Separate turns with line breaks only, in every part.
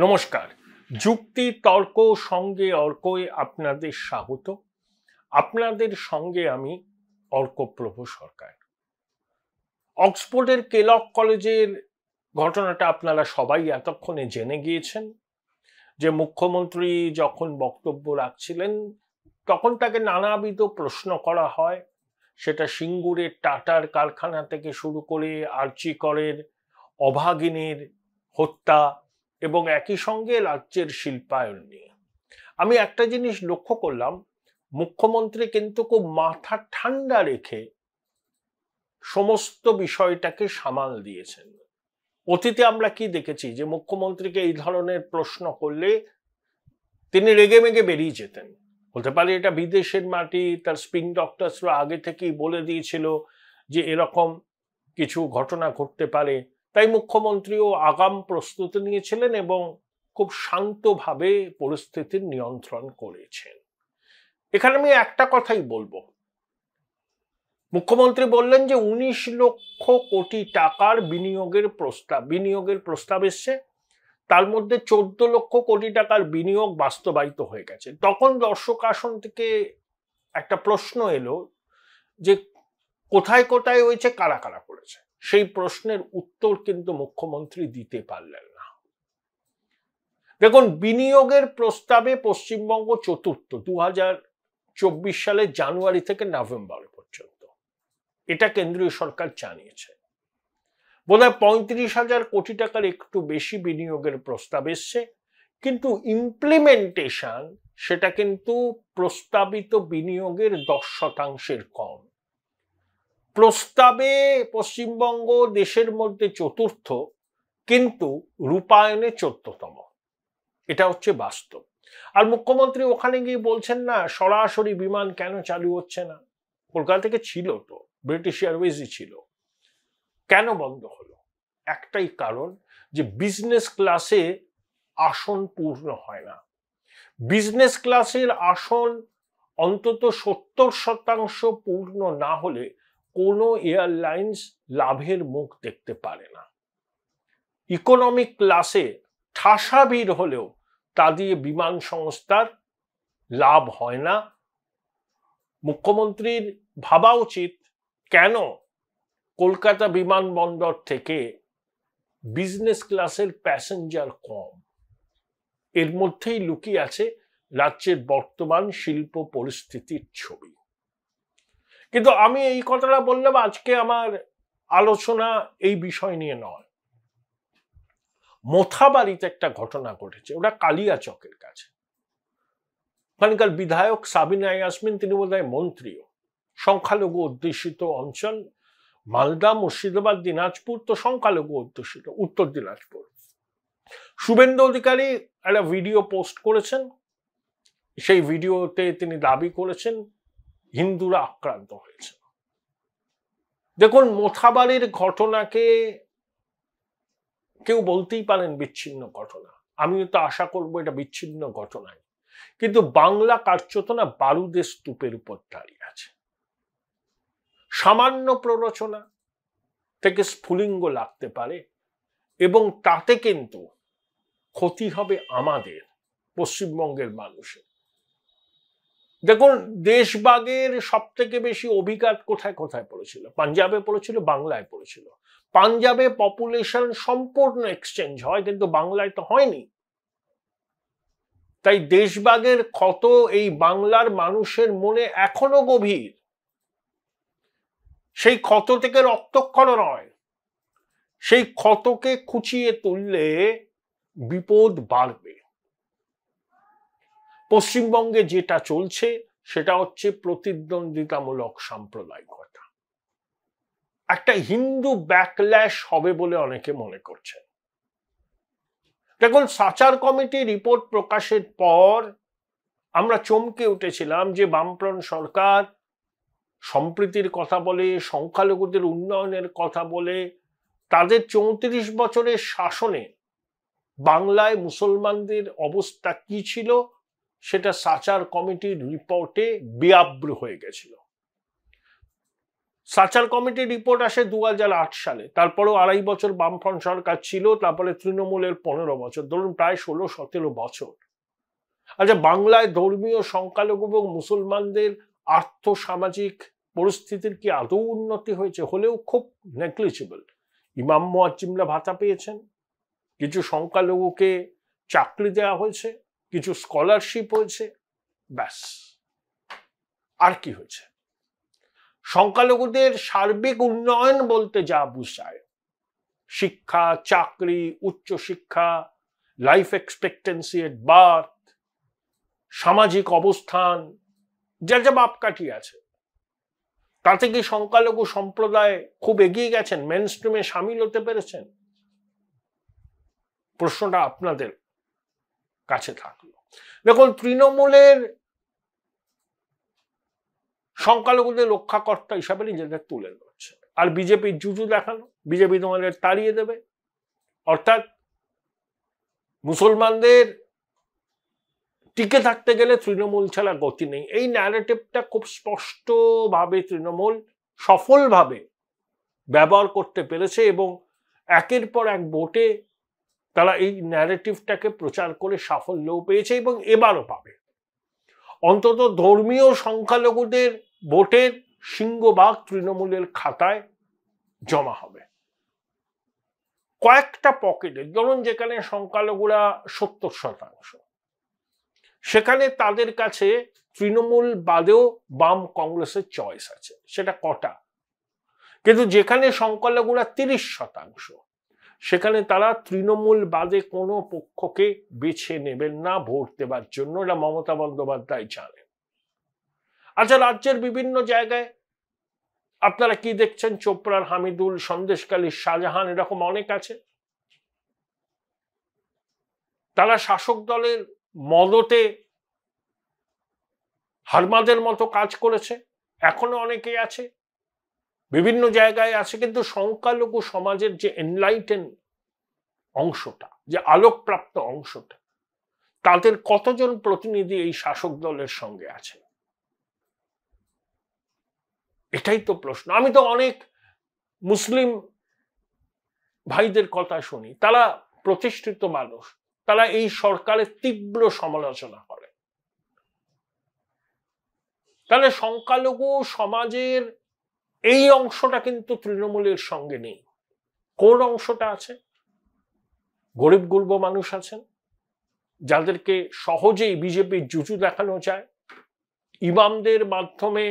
নমস্কার। যুক্তি তর্ক সঙ্গে অর্কয়ে আপনাদের স্বাগত। আপনাদের সঙ্গে আমি অর্কপ্রভ সরকার। অক্সফোর্ডের কেলগ কলেজের ঘটনাটা আপনারা সবাই এতক্ষণে জেনে গিয়েছেন যে মুখ্যমন্ত্রী যখন বক্তব্য রাখছিলেন তখন তাকে নানাবিধ প্রশ্ন করা হয়। সেটা সিঙ্গুরের টাটার কারখানা থেকে শুরু করে আরজি করের অভাগিনীর হত্যা এবং একই সঙ্গে রাজ্যের শিল্পায়ন নিয়ে। আমি একটা জিনিস লক্ষ্য করলাম, মুখ্যমন্ত্রী কিন্তু খুব মাথা ঠান্ডা রেখে সমস্ত বিষয়টাকে সামাল দিয়েছেন। অতীতে আমরা কি দেখেছি যে মুখ্যমন্ত্রীকে এই ধরনের প্রশ্ন করলে তিনি রেগে মেগে বেরিয়ে যেতেন। হতে পারে এটা বিদেশের মাটি, তার স্পিন ডক্টরসরা আগে থেকেই বলে দিয়েছিল যে এরকম কিছু ঘটনা ঘটতে পারে, তাই মুখ্যমন্ত্রীও আগাম প্রস্তুতি নিয়েছিলেন এবং খুব শান্তভাবে পরিস্থিতির নিয়ন্ত্রণ করেছেন। এখানে আমি একটা কথাই বলবো, মুখ্যমন্ত্রী বললেন যে 19 লক্ষ কোটি টাকার বিনিয়োগের প্রস্তাব এসছে, তার মধ্যে 14 লক্ষ কোটি টাকার বিনিয়োগ বাস্তবায়িত হয়ে গেছে। তখন দর্শক আসন থেকে একটা প্রশ্ন এলো যে কোথায় কোথায় হয়েছে, কারা কারা করেছে। সেই প্রশ্নের উত্তর কিন্তু মুখ্যমন্ত্রী দিতে পারলেন না। দেখুন, বিনিয়োগের প্রস্তাবে পশ্চিমবঙ্গ চতুর্থ 2024 সালের জানুয়ারি থেকে নভেম্বর পর্যন্ত, এটা কেন্দ্রীয় সরকার জানিয়েছে। বোধহয় 35,000 কোটি টাকার একটু বেশি বিনিয়োগের প্রস্তাব এসছে, কিন্তু ইমপ্লিমেন্টেশন সেটা কিন্তু প্রস্তাবিত বিনিয়োগের 10% কম। প্রস্তাবে পশ্চিমবঙ্গ দেশের মধ্যে চতুর্থ, কিন্তু রূপায়ণে 14তম। এটা হচ্ছে বাস্তব। আর মুখ্যমন্ত্রী ওখানে গিয়ে বলছেন না সরাসরি বিমান কেন চালু হচ্ছে না, কলকাতা থেকে ছিল তো, ব্রিটিশ এয়ারওয়েজই ছিল, কেন বন্ধ হলো? একটাই কারণ, যে বিজনেস ক্লাসে আসন পূর্ণ হয় না। বিজনেস ক্লাসের আসন অন্তত 70% পূর্ণ না হলে কোনো এয়ারলাইন্স লাভের মুখ দেখতে পারে না। ইকোনমিক ক্লাসে ঠাসা ভিড় হলেও তা দিয়ে বিমান সংস্থার লাভ হয় না। মুখ্যমন্ত্রীর ভাবা উচিত কেন কলকাতা বিমানবন্দর থেকে বিজনেস ক্লাসের প্যাসেঞ্জার কম। এর মধ্যেই লুকিয়ে আছে রাজ্যের বর্তমান শিল্প পরিস্থিতির ছবি। কিন্তু আমি এই কথাটা বললাম, আজকে আমার আলোচনা এই বিষয় নিয়ে নয়। মোথাবাড়িতে একটা ঘটনা ঘটেছে, ওটা কালিয়াচকের কাছে। ওখানকার বিধায়ক সাবিনা ইয়াসমিন, তিনি বোধহয় মন্ত্রীও। সংখ্যালঘু অধ্যুষিত অঞ্চল মালদা, মুর্শিদাবাদ, দিনাজপুর তো সংখ্যালঘু অধ্যুষিত, উত্তর দিনাজপুর। শুভেন্দু অধিকারী একটা ভিডিও পোস্ট করেছেন, সেই ভিডিওতে তিনি দাবি করেছেন হিন্দুরা আক্রান্ত হয়েছে। দেখুন, মোথাবাড়ির ঘটনাকে কেউ বলতেই পারেন বিচ্ছিন্ন ঘটনা, আমিও তো আশা করবো এটা বিচ্ছিন্ন ঘটনায়, কিন্তু বাংলা কার্যত না বারুদের স্তূপের উপর দাঁড়িয়ে আছে। সামান্য প্ররোচনা থেকে স্ফুলিঙ্গ লাগতে পারে এবং তাতে কিন্তু ক্ষতি হবে আমাদের পশ্চিমবঙ্গের মানুষের। দেখুন, দেশভাগের সব থেকে বেশি অভিঘাত কোথায় কোথায় পড়েছিল? পাঞ্জাবে পড়েছিল, বাংলায় পড়েছিল। পাঞ্জাবে পপুলেশন সম্পূর্ণ এক্সচেঞ্জ হয়, কিন্তু বাংলায় তো হয়নি। তাই দেশভাগের ক্ষত এই বাংলার মানুষের মনে এখনো গভীর। সেই ক্ষত থেকে রক্তক্ষরণ হয়, সেই ক্ষতকে খুঁচিয়ে তুললে বিপদ বাড়বে। পশ্চিমবঙ্গে যেটা চলছে সেটা হচ্ছে প্রতিদ্বন্দ্বিতামূলক সাম্প্রদায়িকতা। একটা হিন্দু ব্যাকল্যাশ হবে বলে অনেকে মনে করছেন। দেখুন, সাচার কমিটি রিপোর্ট প্রকাশের পর আমরা চমকে উঠেছিলাম যে বামফ্রন্ট সরকার সম্প্রীতির কথা বলে, সংখ্যালঘুদের উন্নয়নের কথা বলে, তাদের 34 বছরের শাসনে বাংলায় মুসলমানদের অবস্থা কি ছিল সেটা সাচার কমিটির রিপোর্টে বেআব্রু হয়ে গেছিল। সাচার কমিটির রিপোর্ট আসে 2008 সালে, তারপরেও 2.5 বছর বামফ্রন্ট সরকার ছিল, তারপরে তৃণমূলের 15 বছর, ধরুন প্রায় 16-17 বছর। আচ্ছা, বাংলায় ধর্মীয় সংখ্যালঘু এবং মুসলমানদের আর্থ-সামাজিক পরিস্থিতির কি আদৌ উন্নতি হয়েছে? হলেও খুব নেগলিজিবল। ইমাম মুয়াজ্জিমরা ভাতা পেয়েছেন, কিছু সংখ্যালঘুকে চাকরি দেওয়া হয়েছে, কিছু স্কলারশিপ হয়েছে, ব্যাস। আর কি হয়েছে? সংখ্যালঘুদের সার্বিক উন্নয়ন বলতে যা বুঝায়, শিক্ষা, চাকরি, উচ্চশিক্ষা, লাইফ এক্সপেক্টেন্সি এট বার্থ, সামাজিক অবস্থান, যা যা মাপকাঠি আছে, তাতে কি সংখ্যালঘু সম্প্রদায় খুব এগিয়ে গেছেন, মেন স্ট্রিমে সামিল হতে পেরেছেন? প্রশ্নটা আপনাদের কাছে থাকলো। দেখুন, তৃণমূলের সংখ্যালঘুদের রক্ষাকর্তা হিসাবে নিজেদের তুলে ধরছে, আর বিজেপির জুজু দেখানো, বিজেপি তোমাদের তাড়িয়ে দেবে, অর্থাৎ মুসলমানদের টিকে থাকতে গেলে তৃণমূল ছাড়া গতি নেই। এই ন্যারেটিভটা খুব স্পষ্টভাবে তৃণমূল সফলভাবে ব্যবহার করতে পেরেছে এবং একের পর এক ভোটে তারা এই ন্যারেটিভটাকে প্রচার করে সাফল্যও পেয়েছে এবং এবারও পাবে। অন্তত ধর্মীয় সংখ্যালঘুদের ভোটের সিংহভাগ তৃণমূলের খাতায় জমা হবে। কয়েকটা পকেটে, ধরুন যেখানে সংখ্যালঘুরা 70%, সেখানে তাদের কাছে তৃণমূল বাদেও বাম কংগ্রেসের চয়েস আছে, সেটা কটা। কিন্তু যেখানে সংখ্যালঘুরা 30%, সেখানে তারা তৃণমূল বাদে কোনো পক্ষকে বেছে নেবেন না ভোট দেবার জন্য, এটা মমতা বন্দ্যোপাধ্যায় জানেন। আচ্ছা, রাজ্যের বিভিন্ন জায়গায় আপনারা কি দেখছেন? চোপড়ার হামিদুল, সন্দেশখালীর শাহজাহান, এরকম অনেক আছে। তারা শাসক দলের মদতে হারমাদের মতো কাজ করেছে, এখনো অনেকেই আছে, বিভিন্ন জায়গায় আছে। কিন্তু সংখ্যালঘু সমাজের যে এনলাইটেন অংশটা, যে আলোকপ্রাপ্ত অংশটা, তাদের কতজন প্রতিনিধি এই শাসক দলের সঙ্গে আছে? এটাই তো প্রশ্ন। আমি তো অনেক মুসলিম ভাইদের কথা শুনি, তারা প্রতিষ্ঠিত মানুষ, তারা এই সরকারের তীব্র সমালোচনা করে। তাহলে সংখ্যালঘু সমাজের এই অংশটা কিন্তু তৃণমূলের সঙ্গে নেই। কোন অংশটা আছে? গরিব গুরব মানুষ আছেন, যাদেরকে সহজেই বিজেপির জুজু দেখানো যায়, ইমামদের মাধ্যমে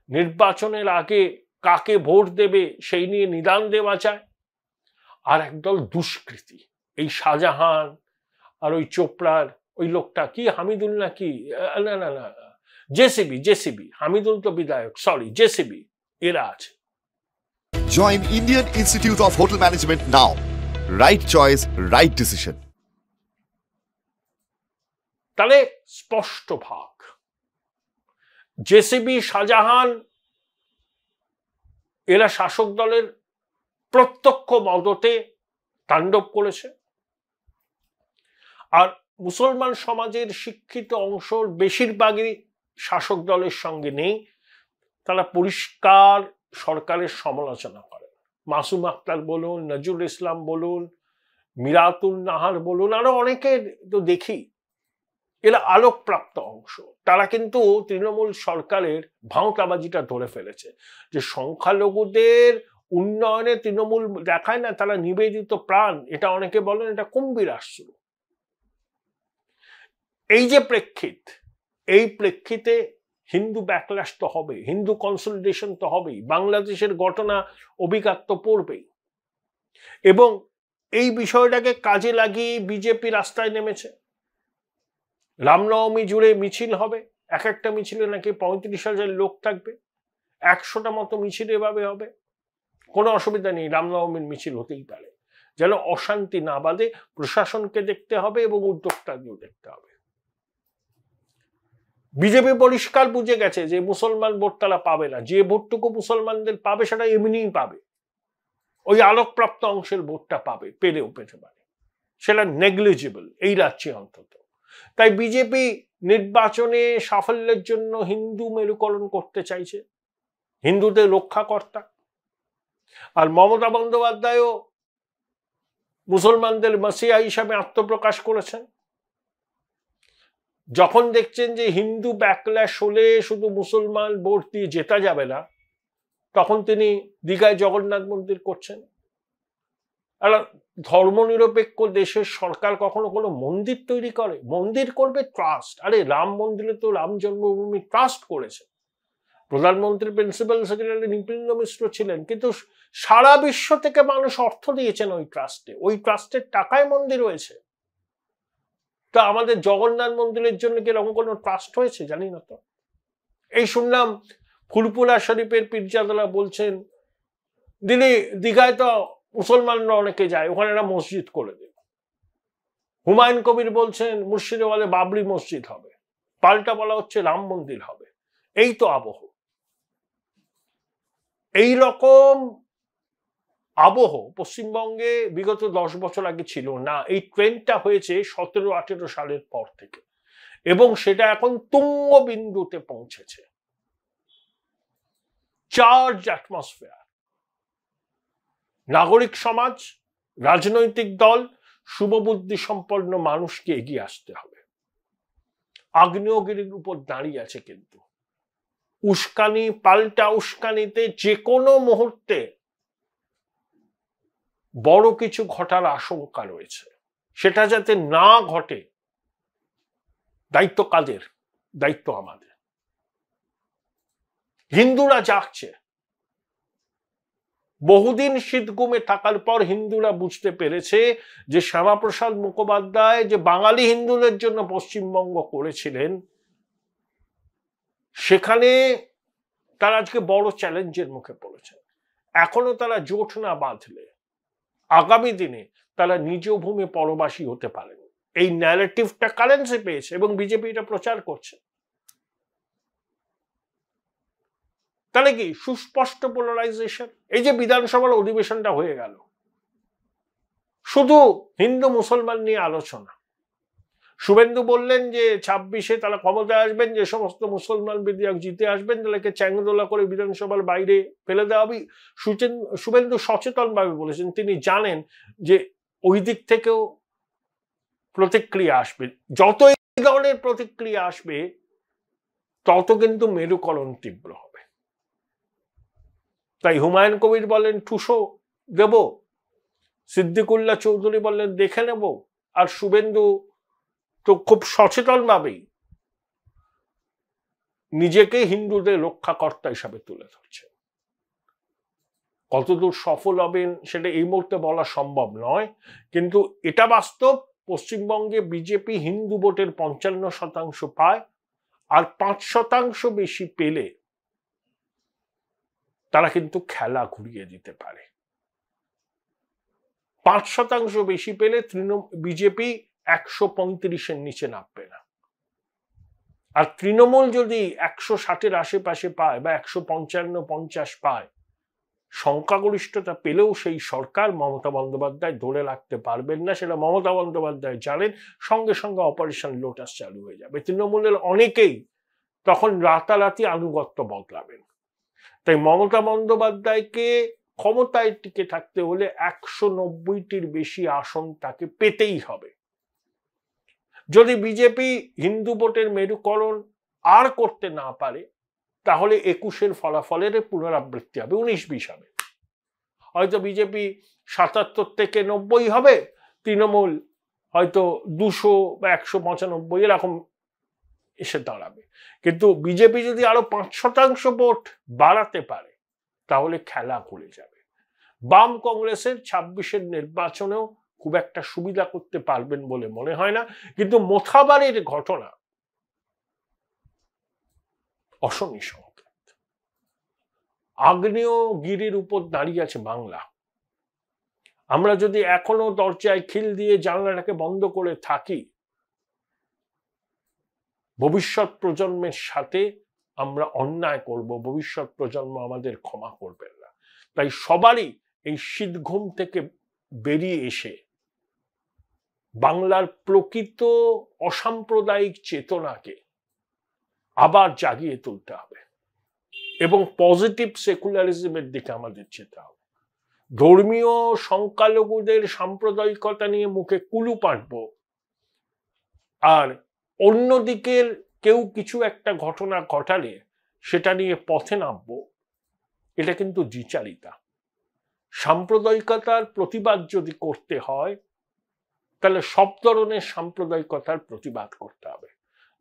নির্বাচনের আগে কাকে ভোট দেবে সেই নিয়ে নিদান দেওয়া যায়। আর একদল দুষ্কৃতী, এই শাহজাহান আর ওই চোপড়ার ওই লোকটা কি হামিদুল নাকি, না না না, জেসিবি, হামিদুল তো বিধায়ক, সরি, জেসিবি, এরা আছে।
Join Indian Institute of Hotel Management now. Right choice, right decision.
তাহলে স্পষ্ট ভাগ, জেসিবি, শাহজাহান, এরা শাসক দলের প্রত্যক্ষ মদতে তাণ্ডব করেছে। আর মুসলমান সমাজের শিক্ষিত অংশের বেশিরভাগই শাসক দলের সঙ্গে নেই, তারা পরিষ্কার সরকারের সমালোচনা করে। মাসুম আক্তার বলুন, নজরুল ইসলাম বলুন, মিরাতুল নাহার বলুন, আরো অনেকে তো দেখি, এরা আলোকপ্রাপ্ত অংশ। তারা কিন্তু তৃণমূল সরকারের ভাঁওতাবাজিটা ধরে ফেলেছে, যে সংখ্যালঘুদের উন্নয়নে তৃণমূল দেখায় না তারা নিবেদিত প্রাণ, এটা অনেকে বলেন এটা কুম্ভীর আশ্রু। এই যে প্রেক্ষিত, এই প্রেক্ষিতে হিন্দু ব্যাকল্যাশ তো হবে, হিন্দু কনসলিডেশন তো হবেই, বাংলাদেশের ঘটনা অভিঘাত তো পড়বেই। এবং এই বিষয়টাকে কাজে লাগিয়ে বিজেপি রাস্তায় নেমেছে। রামনবমী জুড়ে মিছিল হবে, এক একটা মিছিলে নাকি 35,000 লোক থাকবে, 100টা মতো মিছিল এভাবে হবে। কোনো অসুবিধা নেই, রামনবমীর মিছিল হতেই পারে, যেন অশান্তি না বাঁধে প্রশাসনকে দেখতে হবে এবং উদ্যোক্তাকেও দেখতে হবে। বিজেপি পরিষ্কার বুঝে গেছে যে মুসলমান ভোট তারা পাবে না, যে ভোটটুকু মুসলমানদের পাবে সেটা এমনিই পাবে, ওই আলোকপ্রাপ্ত অংশের ভোটটা পাবে, পেলেও পেতে পারে, সেটা নেগলিজিবল এই রাজ্যে অন্তত। তাই বিজেপি নির্বাচনে সাফল্যের জন্য হিন্দু মেরুকরণ করতে চাইছে, হিন্দুদের রক্ষাকর্তা। আর মমতা বন্দ্যোপাধ্যায়ও মুসলমানদের মাসিয়া হিসাবে আত্মপ্রকাশ করেছেন। যখন দেখছেন যে হিন্দু ব্যাকল্যাশ হলে শুধু মুসলমান ভোট দিয়ে জেতা যাবে না, তখন তিনি দীঘায় জগন্নাথ মন্দির করছেন। আর ধর্মনিরপেক্ষ দেশের সরকার কখনো কোনো মন্দির তৈরি করে? মন্দির করবে ট্রাস্ট। আরে রাম মন্দিরে তো রাম জন্মভূমি ট্রাস্ট করেছে, প্রধানমন্ত্রী প্রিন্সিপাল সেক্রেটারি নৃপেন্দ্র মিশ্র ছিলেন, কিন্তু সারা বিশ্ব থেকে মানুষ অর্থ দিয়েছেন ওই ট্রাস্টে, ওই ট্রাস্টের টাকায় মন্দির হয়েছে। তা আমাদের জগন্নাথ মন্দিরের জন্য কি এরকম কোনো ট্রাস্ট হয়েছে? জানি না তো। এই শুনলাম ফুলপুরা শরীফের পীরজাদারা বলছেন দীঘায় তো মুসলমানরা অনেকে যায়, ওখানে একটা মসজিদ করে দেবে। হুমায়ুন কবির বলছেন মুর্শিদাবাদে বাবরি মসজিদ হবে, পাল্টা বলা হচ্ছে রাম মন্দির হবে। এই তো আবহ। এই রকম আবহ পশ্চিমবঙ্গে বিগত 10 বছর আগে ছিল না। এই ট্রেন্ডটা হয়েছে 17-18 সালের পর থেকে, এবং সেটা এখন তুঙ্গ বিন্দুতে পৌঁছেছে। Charge atmosphere. নাগরিক সমাজ, রাজনৈতিক দল, শুভবুদ্ধি সম্পন্ন মানুষকে এগিয়ে আসতে হবে। আগ্নেয়গিরির উপর দাঁড়িয়ে আছে, কিন্তু উস্কানি পাল্টা উস্কানিতে যে কোনো মুহূর্তে বড় কিছু ঘটার আশঙ্কা রয়েছে। সেটা যাতে না ঘটে, দায়িত্ব কাদের? দায়িত্ব আমাদের। হিন্দুরা জাগছে। বহুদিন শীতঘুমে থাকার পর হিন্দুরা বুঝতে পেরেছে যে শ্যামাপ্রসাদ মুখোপাধ্যায় যে বাঙালি হিন্দুদের জন্য পশ্চিমবঙ্গ করেছিলেন, সেখানে তারা আজকে বড় চ্যালেঞ্জের মুখে পড়েছে। এখনো তারা জোট না বাঁধলে আগামী দিনে তারা নিজ ভূমি পরবাসী হতে পারেন। এই ন্যারেটিভটা কারেন্সি পেয়েছে এবং বিজেপি এটা প্রচার করছে। তাহলে কি সুস্পষ্ট পোলারাইজেশন? এই যে বিধানসভার অধিবেশনটা হয়ে গেল, শুধু হিন্দু মুসলমান নিয়ে আলোচনা। শুভেন্দু বললেন যে 26-এ তারা ক্ষমতায় আসবেন, যে সমস্ত মুসলমান বিধায়ক জিতে আসবেন তাদেরকে চ্যাংদোলা করে বিধানসভার বাইরে ফেলে দেওয়া হবে। শুভেন্দু সচেতন ভাবে বলেছেন, তিনি জানেন যে ওই দিক থেকেও প্রতিক্রিয়া আসবে। যত এই ধরনের প্রতিক্রিয়া আসবে তত কিন্তু মেরুকরণ তীব্র হবে। তাই হুমায়ুন কবির বলেন ঠুসো দেব, সিদ্দিকুল্লাহ চৌধুরী বললেন দেখে নেব, আর শুভেন্দু তো খুব সচেতন ভাবেই নিজেকে হিন্দুদের রক্ষাকর্তা হিসাবে তুলে ধরছে। কতদূর সফল হবেন সেটা এই মুহূর্তে বলা সম্ভব নয়, কিন্তু এটা বাস্তব। পশ্চিমবঙ্গে বিজেপি হিন্দু ভোটের 55% পায়, আর 5% বেশি পেলে তারা কিন্তু খেলা ঘুরিয়ে দিতে পারে। 5% বেশি পেলে বিজেপি 135-এর নিচে নামবে না। আর তৃণমূল যদি 160-এর আশেপাশে পায় বা 155-50 পায়, সংখ্যাগরিষ্ঠতা পেলেও সেই সরকার মমতা বন্দ্যোপাধ্যায় ধরে রাখতে পারবেন না। সেটা মমতা বন্দ্যোপাধ্যায় জানেন। সঙ্গে সঙ্গে অপারেশন লোটাস চালু হয়ে যাবে। তৃণমূলের অনেকেই তখন রাতারাতি আনুগত্য বদলাবেন। তাই মমতা বন্দ্যোপাধ্যায়কে ক্ষমতায় টিকে থাকতে হলে 190-টির বেশি আসন তাকে পেতেই হবে। যদি বিজেপি হিন্দু ভোটের মেরুকরণ আর করতে না পারে, তাহলে 21-এর ফলাফলের পুনরাবৃত্তি হবে, 19-20 হবে। হয়তো বিজেপি 77 থেকে 90 হবে, তৃণমূল হয়তো 200 বা 195 এরকম এসে দাঁড়াবে। কিন্তু বিজেপি যদি আরো 5% ভোট বাড়াতে পারে তাহলে খেলা ঘুরে যাবে। বাম কংগ্রেসের 26-এর নির্বাচনেও খুব একটা সুবিধা করতে পারবেন বলে মনে হয় না। কিন্তু মোথাবাড়ির ঘটনা অশনি সংকেত। আগ্নেয়গিরির উপর দাঁড়িয়ে আছে বাংলা। আমরা যদি এখনো দরজায় খিল দিয়ে জানলাটাকে বন্ধ করে থাকি, ভবিষ্যৎ প্রজন্মের সাথে আমরা অন্যায় করব, ভবিষ্যৎ প্রজন্ম আমাদের ক্ষমা করবেন না। তাই সবারই এই শীতঘুম থেকে বেরিয়ে এসে বাংলার প্রকৃত অসাম্প্রদায়িক চেতনাকে আবার জাগিয়ে তুলতে হবে। এবং পজিটিভ সেকুলারিজমের দিকে আমাদের যেতে হবে। ধর্মীয় সংখ্যালঘুদের সাম্প্রদায়িকতা নিয়ে মুখে কুলু পাঁটবো আর অন্যদিকের কেউ কিছু একটা ঘটনা ঘটালে সেটা নিয়ে পথে নামবো, এটা কিন্তু দ্বিচারিতা। সাম্প্রদায়িকতার প্রতিবাদ যদি করতে হয় তাহলে সব ধরনের সাম্প্রদায়িকতার প্রতিবাদ করতে হবে।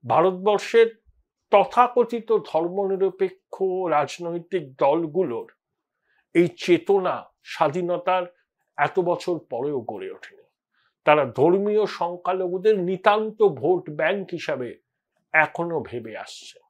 ভারতবর্ষের তথাকথিত ধর্মনিরপেক্ষ রাজনৈতিক দলগুলোর এই চেতনা স্বাধীনতার এত বছর পরেও গড়ে ওঠেনি। তারা ধর্মীয় সংখ্যালঘুদের নিতান্ত ভোট ব্যাংক হিসাবে এখনো ভেবে আসছে।